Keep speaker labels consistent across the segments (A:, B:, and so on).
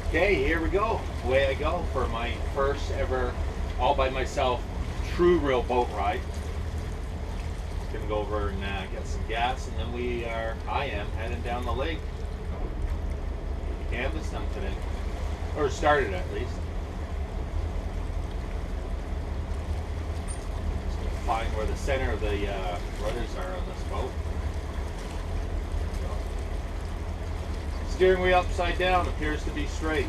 A: Okay, here we go. Away I go for my first ever, all by myself, true real boat ride. Gonna go over and get some gas, and then I am heading down the lake. Canvas done today, or started at least. Just gonna find where the center of the rudders are on this boat. Steering wheel upside down appears to be straight.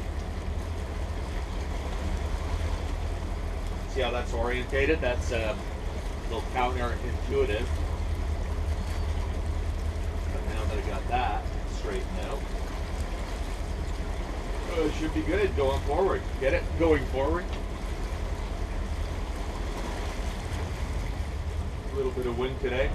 A: See how that's orientated? That's a little counterintuitive. But now that I got that straightened out, it should be good going forward. Get it? Going forward. A little bit of wind today.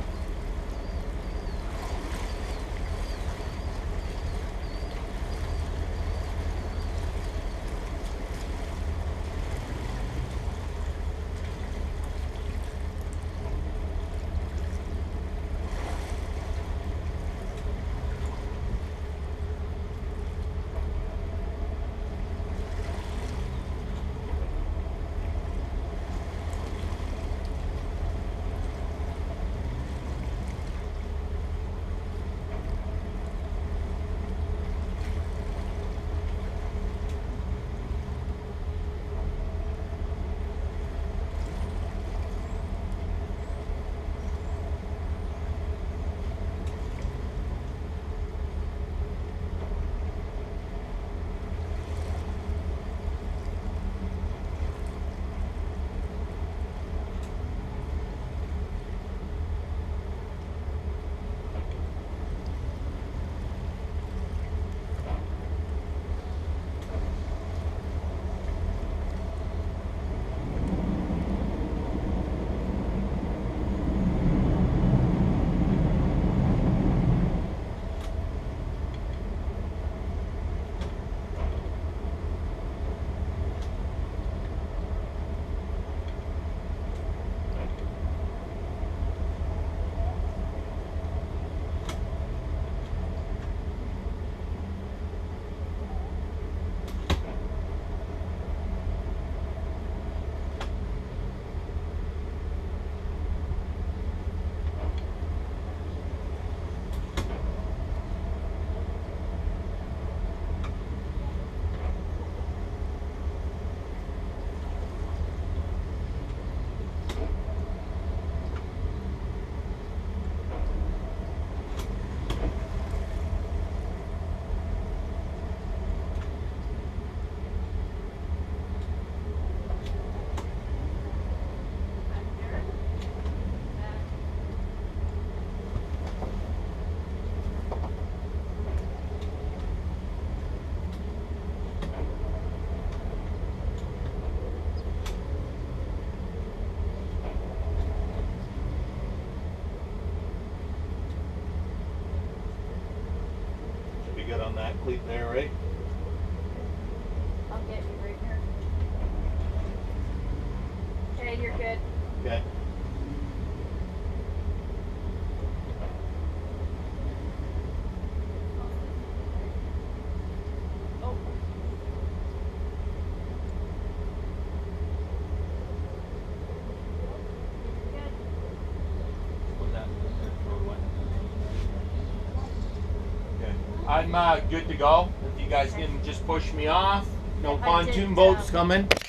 A: Good on that cleat there, right?
B: I'll get you right here. Okay, you're good.
A: Okay.
B: Oh. Good.
A: Put that in there, throw it away. Okay. I'm good to go. If you guys can just push me off. No pontoon boats coming.
B: Watch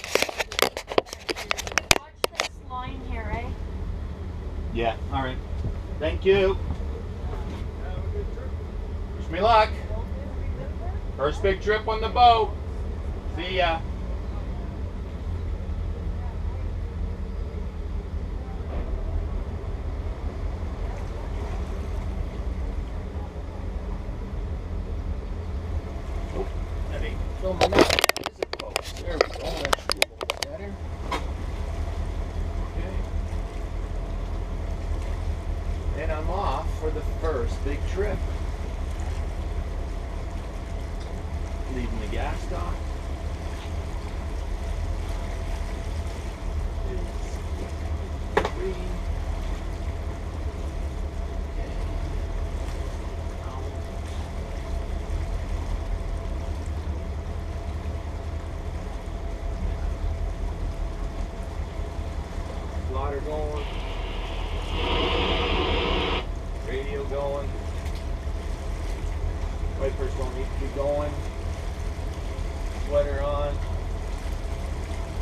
B: this line here, eh?
A: Yeah, alright. Thank you. Wish me luck. First big trip on the boat. See ya. Oh, that ain't filming that. Is it, folks? There we go. That should be a little better. Okay. And I'm off for the first big trip. Leaving the gas dock. Is green. Okay. Now going. Radio going. Wipers don't need to be going. Sweater on.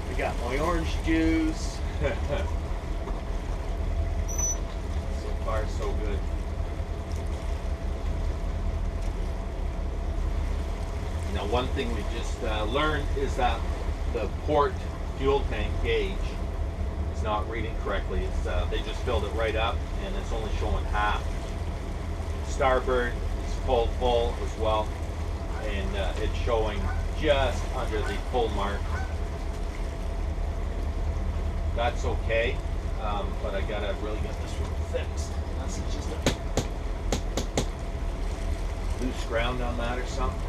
A: I got my orange juice. So far, so good. Now, one thing we just learned is that the port fuel tank gauge is not reading correctly. It's, they just filled it right up, and it's only showing half. Starboard is full as well, and it's showing just under the full mark. That's okay, but I gotta really get this one fixed. Unless it's just a loose ground on that or something.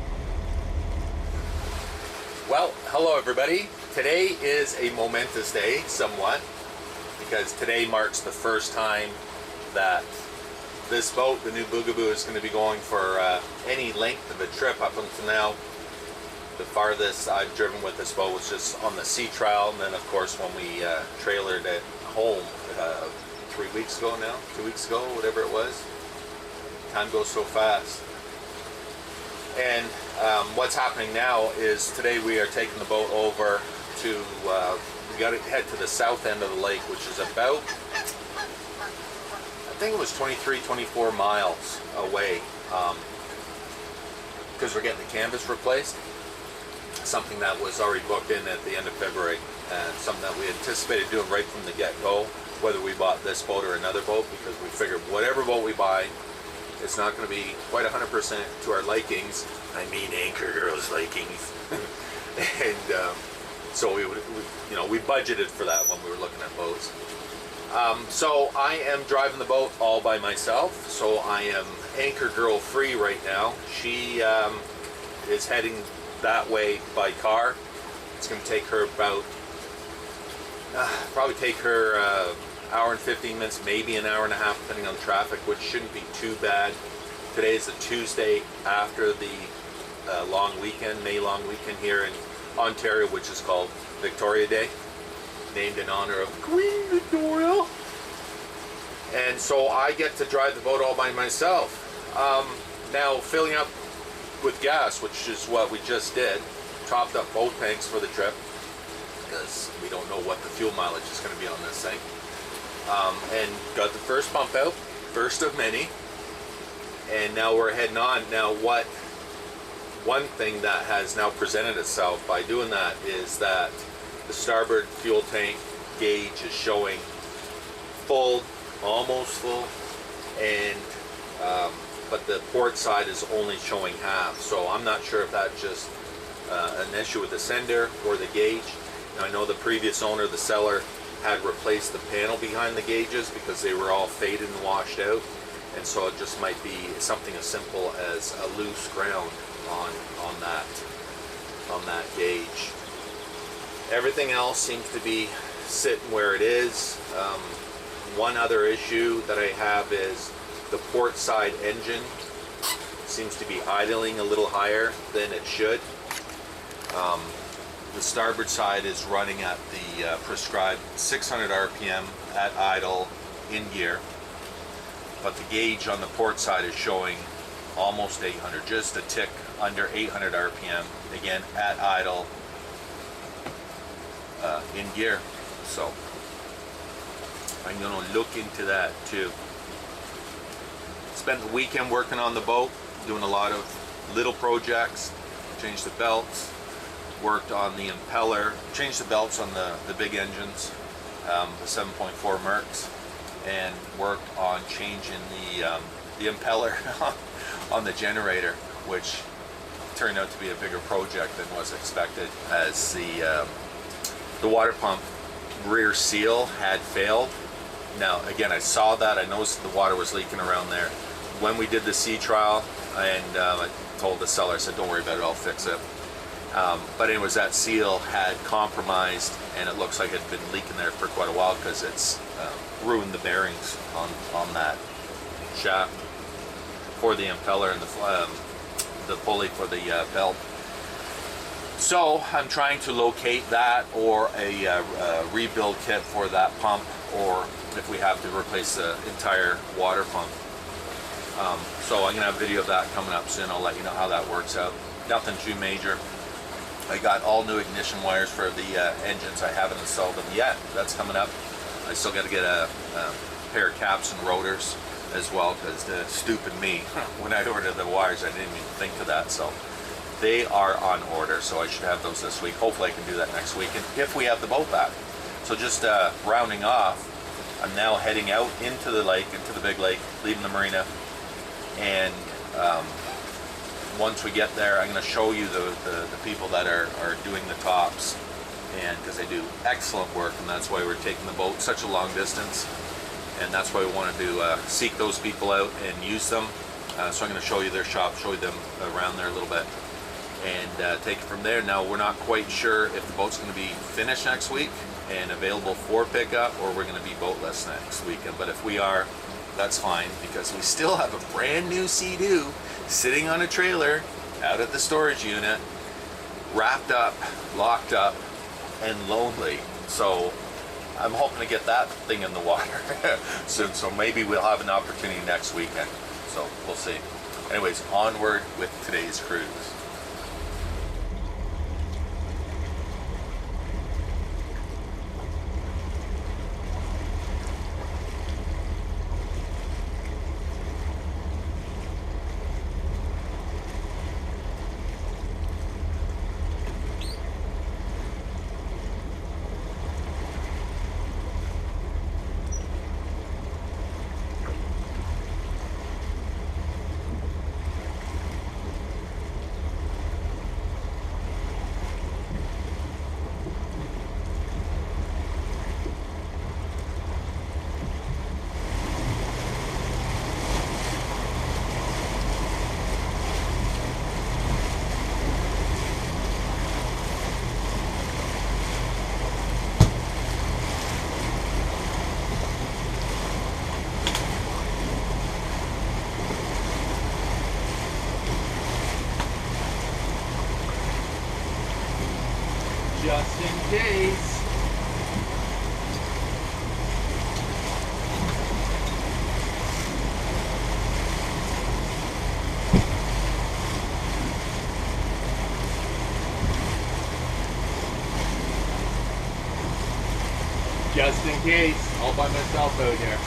A: Well, hello everybody. Today is a momentous day, somewhat, because today marks the first time that this boat, the new Boogaboo, is going to be going for any length of a trip up until now. The farthest I've driven with this boat was just on the sea trial, and then of course when we trailered it home 3 weeks ago now, 2 weeks ago, whatever it was. Time goes so fast. And what's happening now is today we are taking the boat over to, we got to head to the south end of the lake, which is about, I think it was 23, 24 miles away, because we're getting the canvas replaced. Something that was already booked in at the end of February, and something that we anticipated doing right from the get-go, whether we bought this boat or another boat, because we figured whatever boat we buy, it's not going to be quite 100% to our likings. I mean, Anchor Girl's likings. And so we budgeted for that when we were looking at boats. So I am driving the boat all by myself. So I am Anchor Girl free right now. She is heading that way by car. It's going to take her about, probably take her hour and 15 minutes, maybe an hour and a half, depending on traffic, which shouldn't be too bad. Today is the Tuesday after the long weekend, May long weekend here in Ontario, which is called Victoria Day, named in honor of Queen Victoria. And so I get to drive the boat all by myself. Now, filling up with gas, which is what we just did, topped up both tanks for the trip, because we don't know what the fuel mileage is going to be on this thing. And got the first pump out, first of many, and now we're heading on. Now, one thing that has now presented itself by doing that is that the starboard fuel tank gauge is showing full, almost full, and but the port side is only showing half. So I'm not sure if that's just an issue with the sender or the gauge. Now, I know the previous owner, the seller, had replaced the panel behind the gauges because they were all faded and washed out, and so it just might be something as simple as a loose ground on that gauge. Everything else seems to be sitting where it is. One other issue that I have is the port side engine seems to be idling a little higher than it should. The starboard side is running at the prescribed 600 RPM at idle in gear, but the gauge on the port side is showing almost 800, just a tick under 800 RPM, again at idle in gear. So I'm going to look into that too. Spent the weekend working on the boat, doing a lot of little projects, changed the belts, worked on the impeller, changed the belts on the big engines, the 7.4 Mercs, and worked on changing the impeller on the generator, which turned out to be a bigger project than was expected, as the water pump rear seal had failed. Now, again, I saw that. I noticed the water was leaking around there. When we did the sea trial, and I told the seller, I said, don't worry about it, I'll fix it. But it was that seal had compromised, and it looks like it had been leaking there for quite a while because it's ruined the bearings on that shaft for the impeller and the pulley for the belt. So I'm trying to locate that, or a rebuild kit for that pump, or if we have to replace the entire water pump. So I'm gonna have a video of that coming up soon. I'll let you know how that works out. Nothing too major. I got all new ignition wires for the engines. I haven't installed them yet. That's coming up. I still got to get a pair of caps and rotors as well, because the stupid me, when I ordered the wires, I didn't even think of that. So they are on order, so I should have those this week. Hopefully I can do that next week, and if we have the boat back. So just rounding off, I'm now heading out into the lake, into the big lake, leaving the marina, and once we get there, I'm going to show you the people that are doing the tops, and because they do excellent work, and that's why we're taking the boat such a long distance, and that's why we want to seek those people out and use them. So I'm going to show you their shop, show you them around there a little bit, and take it from there. Now, we're not quite sure if the boat's going to be finished next week and available for pickup, or we're going to be boatless next weekend. But if we are, that's fine, because we still have a brand new Sea-Doo sitting on a trailer out at the storage unit, wrapped up, locked up, and lonely. So I'm hoping to get that thing in the water soon. So maybe we'll have an opportunity next weekend. So we'll see. Anyways, onward with today's cruise. Just in case. Just in case, all by myself out here.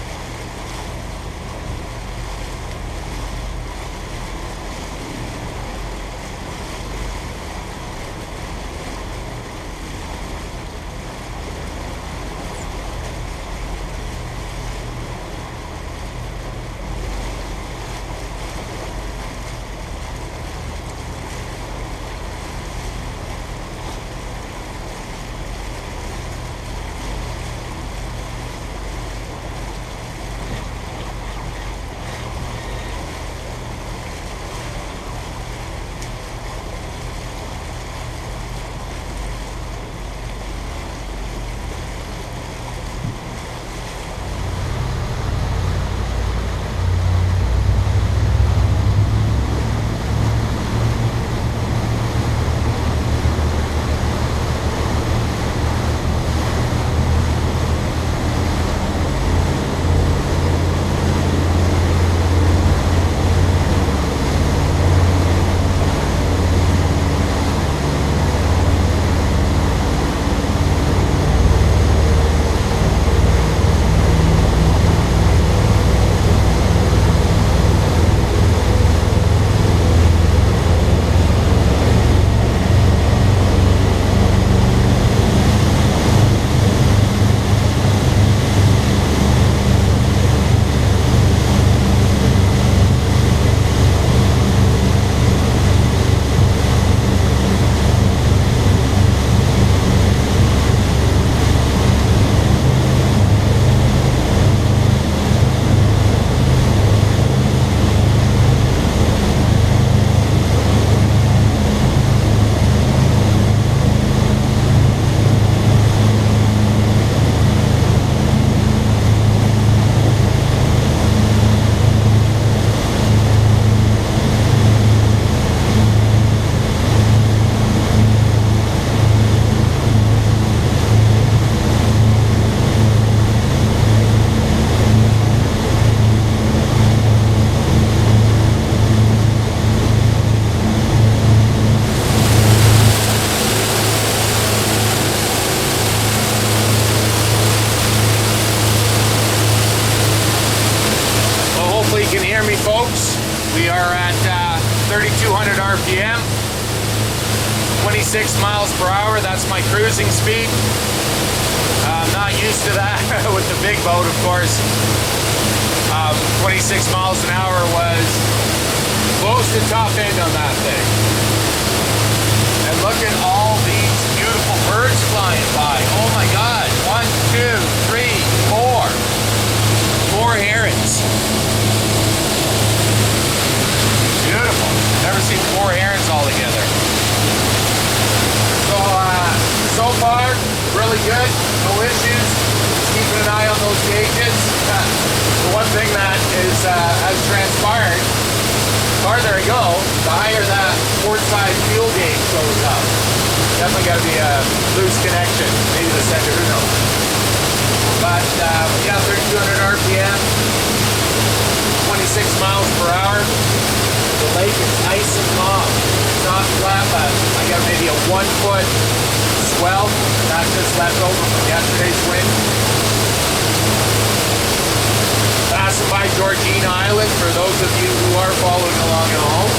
A: We are at 3,200 RPM, 26 miles per hour. That's my cruising speed. I'm not used to that with the big boat, of course. 26 miles an hour was close to top end on that thing. And look at all these beautiful birds flying by. Oh my God. 1, 2, 3, 4. 4 herons. Beautiful. Never seen 4 herons all together. So far, really good. No issues. Just keeping an eye on those gauges. The one thing that is has transpired, the farther I go, the higher that port side fuel gauge goes up. Definitely got to be a loose connection. Maybe the sender, who knows. But yeah, 3,200 RPM, 26 miles per hour. The lake is nice and calm. It's not flat, but I got maybe a 1 foot swell. That's just left over from yesterday's wind. Passing by Georgina Island for those of you who are following along at home.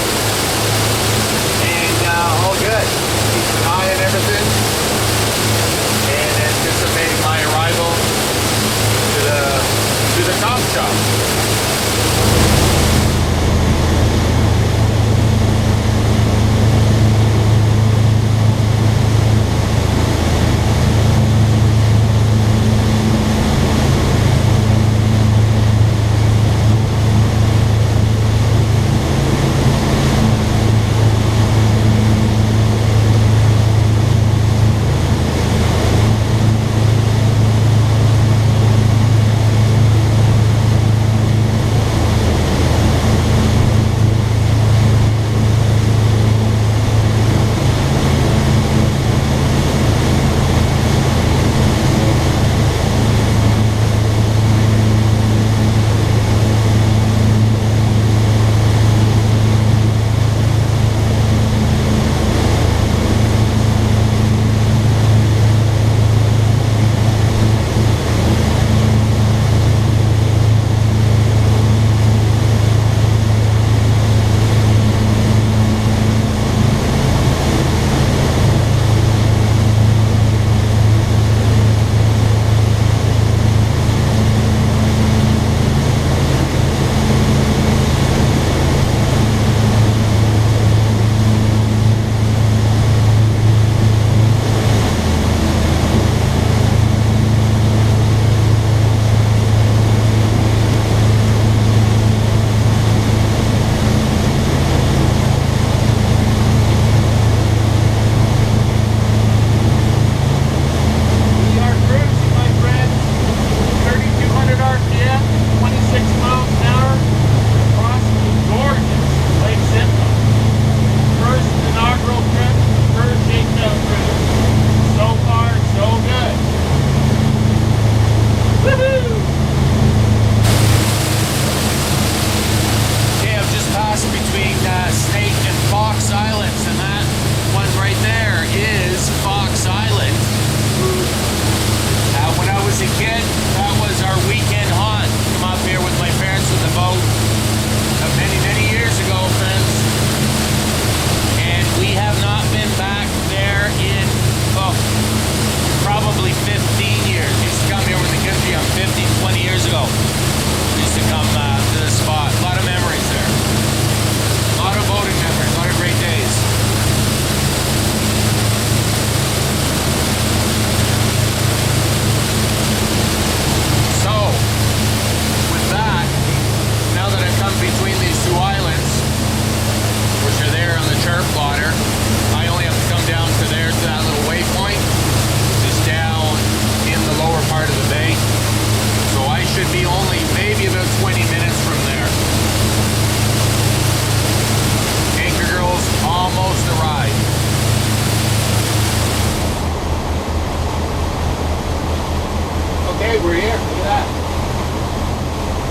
A: And all good. Keep an eye on everything. And anticipating my arrival to the top shop.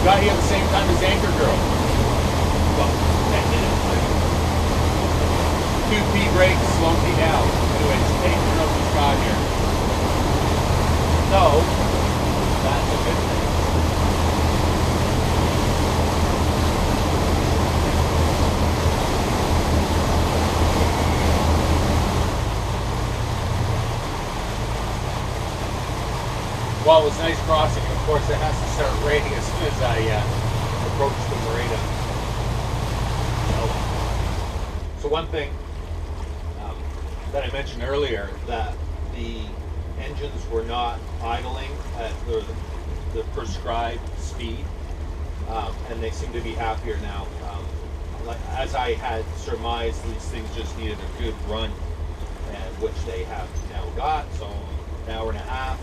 C: got here at the same time as Anchor Girl. Well, 10 minutes. 2 pee breaks slowed me down. Anyways, Anchor Girl just got here. So, that's a good thing.
A: Well, it was nice crossing. Of course, it has to start raining as soon as I approach the marina. So one thing that I mentioned earlier, that the engines were not idling at the prescribed speed, and they seem to be happier now. Like as I had surmised, these things just needed a good run, and which they have now got. So an hour and a half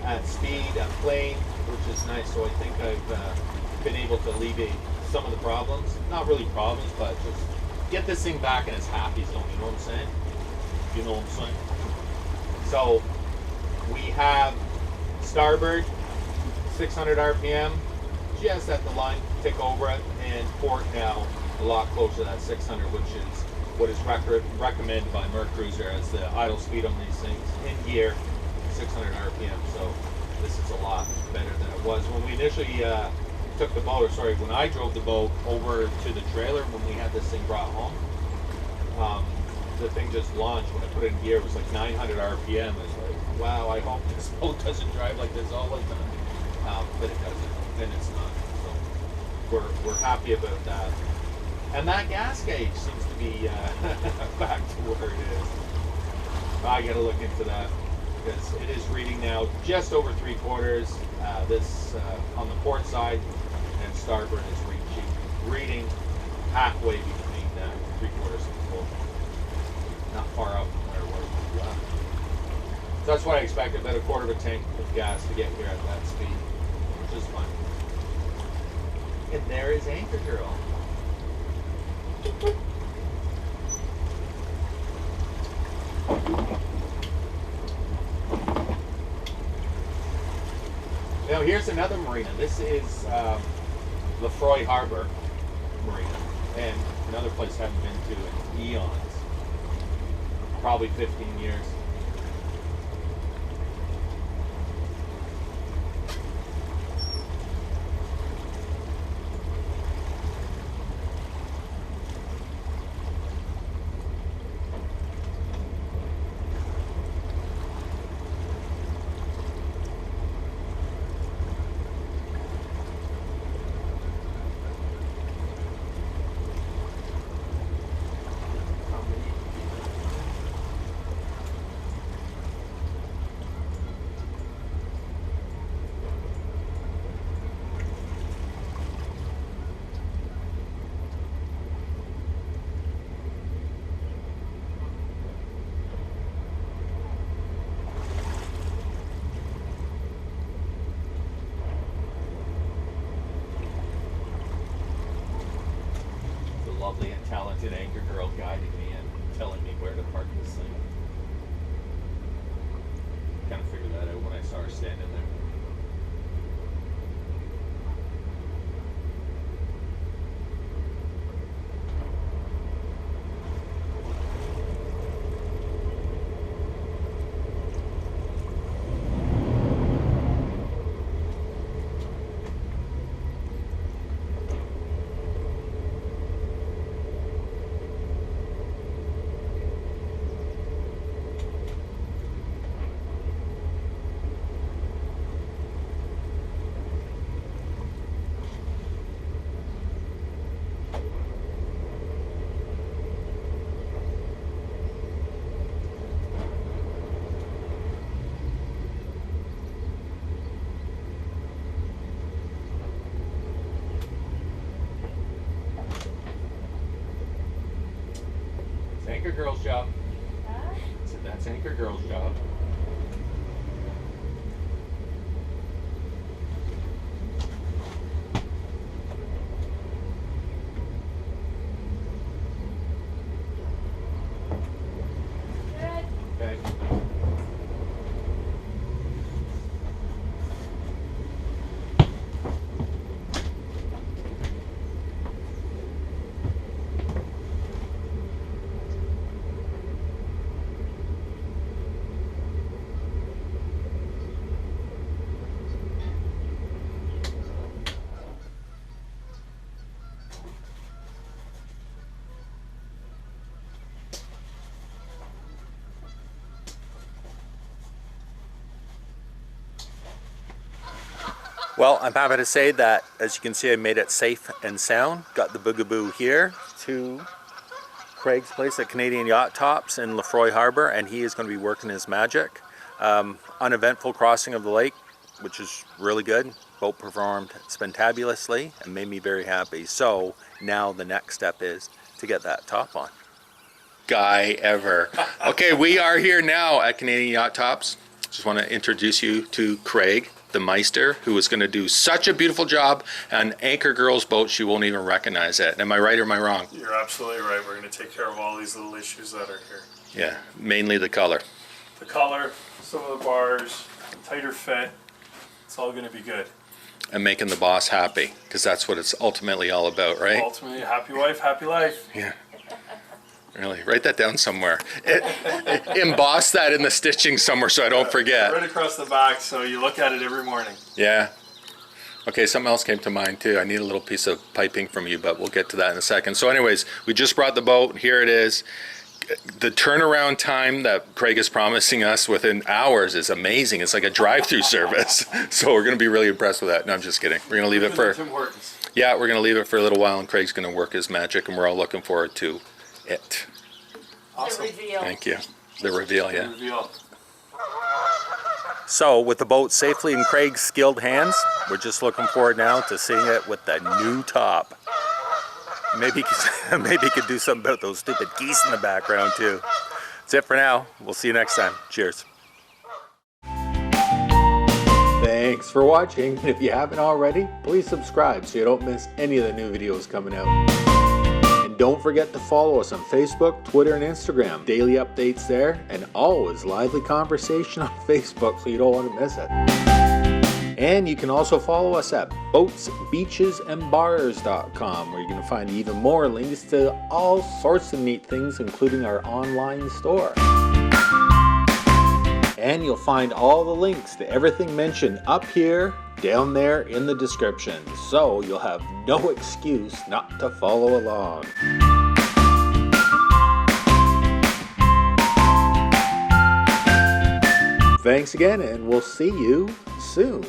A: at speed, at plane, which is nice. So I think I've been able to alleviate some of the problems. Not really problems, but just get this thing back in its happy zone. You know what I'm saying? You know what I'm saying? So we have starboard 600 RPM, just at the line, tick over it, and port now a lot closer to that 600, which is what is recommended by Mercruiser as the idle speed on these things. In gear, 600 RPM. So this is a lot better than it was when we initially took the boat, or sorry, when I drove the boat over to the trailer when we had this thing brought home. The thing just launched. When I put it in gear, it was like 900 RPM. It's like, wow, I hope this boat doesn't drive like this all the time. But it doesn't, and it's not. So we're happy about that. And that gas gauge seems to be back to where it is. I got to look into that because it is reading now just over 3/4. This on the port side, and starboard is reading halfway between 3/4 and full. Not far out from where it was left. So that's what I expected, about a quarter of a tank of gas to get here at that speed, which is fun. And there is Anchor Girl. Now here's another marina. This is Lefroy Harbor Marina, and another place I haven't been to in eons. Probably 15 years. Lovely and talented Anchor Girl guiding me and telling me where to park this thing. Kind of figured that out when I saw her standing there. Anchor Girl's job.
B: Huh?
A: So that's Anchor Girl's job.
B: Good.
A: Okay.
D: Well, I'm happy to say that, as you can see, I made it safe and sound. Got the Boogaboo here to Craig's place at Canadian Yacht Tops in Lefroy Harbor, and he is going to be working his magic. Uneventful crossing of the lake, which is really good. Boat performed spectacularly and made me very happy. So now the next step is to get that top on. Guy ever. Okay, we are here now at Canadian Yacht Tops. Just want to introduce you to Craig, the Meister, who is going to do such a beautiful job on Anchor Girl's boat she won't even recognize it. Am I right or am I wrong?
E: You're absolutely right. We're going to take care of all these little issues that are here.
D: Yeah, mainly the color.
E: The color, some of the bars, tighter fit. It's all going to be good.
D: And making the boss happy, because that's what it's ultimately all about, right?
E: Ultimately, happy wife, happy life.
D: Yeah. Really, write that down somewhere. Emboss that in the stitching somewhere so I don't forget.
E: Right across the back, so you look at it every morning.
D: Yeah. Okay, something else came to mind too. I need a little piece of piping from you, but we'll get to that in a second. So anyways, we just brought the boat. Here it is. The turnaround time that Craig is promising us within hours is amazing. It's like a drive-through service. So we're going to be really impressed with that. No, I'm just kidding. We're going to leave it for...
E: Tim Hortons.
D: Yeah, we're going to leave it for a little while, and Craig's going to work his magic, and we're all looking forward to it.
E: Awesome.
B: The reveal.
D: Thank you. The reveal, yeah.
E: Reveal.
D: So with the boat safely in Craig's skilled hands, we're just looking forward now to seeing it with the new top. Maybe he could do something about those stupid geese in the background too. That's it for now. We'll see you next time. Cheers. Thanks for watching. If you haven't already, please subscribe so you don't miss any of the new videos coming out. And don't forget to follow us on Facebook, Twitter, and Instagram. Daily updates there, and always lively conversation on Facebook, so you don't want to miss it. And you can also follow us at boatsbeachesandbars.com, where you're going to find even more links to all sorts of neat things, including our online store. And you'll find all the links to everything mentioned up here, down there in the description, so you'll have no excuse not to follow along. Thanks again, and we'll see you soon.